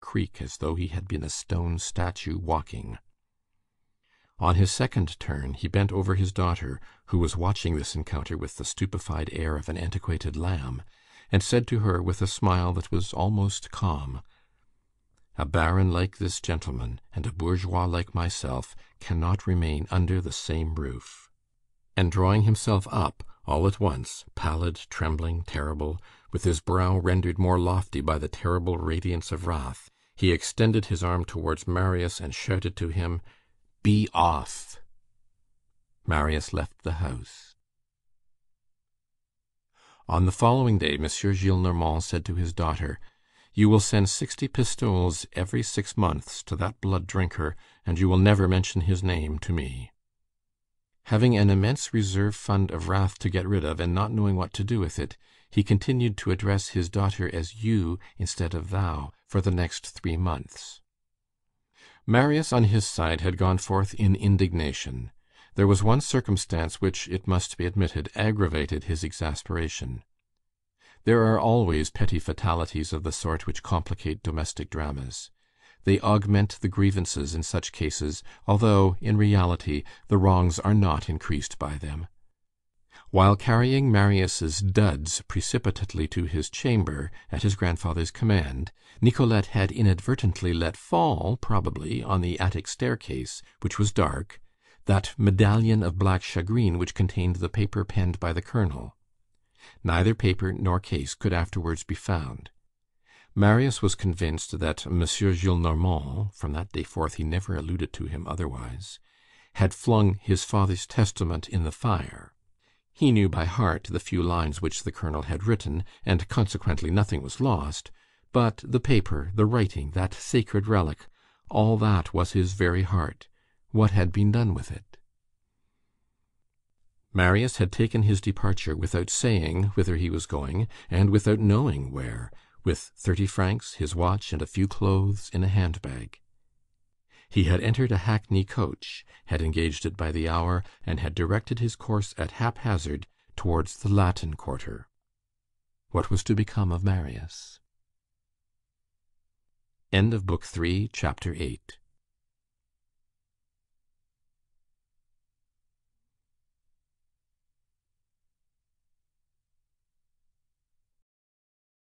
creak as though he had been a stone statue walking. On his second turn, he bent over his daughter, who was watching this encounter with the stupefied air of an antiquated lamb, and said to her with a smile that was almost calm, "A baron like this gentleman and a bourgeois like myself cannot remain under the same roof." And drawing himself up all at once, pallid, trembling, terrible, with his brow rendered more lofty by the terrible radiance of wrath, he extended his arm towards Marius and shouted to him, "Be off!" Marius left the house. On the following day, M. Gillenormand said to his daughter, "You will send 60 pistoles every 6 months to that blood drinker, and you will never mention his name to me." Having an immense reserve fund of wrath to get rid of, and not knowing what to do with it, he continued to address his daughter as you instead of thou for the next 3 months. Marius, on his side, had gone forth in indignation. There was one circumstance which, it must be admitted, aggravated his exasperation. There are always petty fatalities of the sort which complicate domestic dramas. They augment the grievances in such cases, although, in reality, the wrongs are not increased by them. While carrying Marius' duds precipitately to his chamber, at his grandfather's command, Nicolette had inadvertently let fall, probably, on the attic staircase, which was dark, that medallion of black shagreen which contained the paper penned by the colonel. Neither paper nor case could afterwards be found. Marius was convinced that M. Gillenormand, from that day forth he never alluded to him otherwise, had flung his father's testament in the fire. He knew by heart the few lines which the colonel had written, and consequently nothing was lost, but the paper, the writing, that sacred relic, all that was his very heart. What had been done with it? Marius had taken his departure without saying whither he was going, and without knowing where, with 30 francs, his watch, and a few clothes in a hand-bag. He had entered a hackney coach, had engaged it by the hour, and had directed his course at haphazard towards the Latin Quarter. What was to become of Marius? End of Book 3, Chapter 8.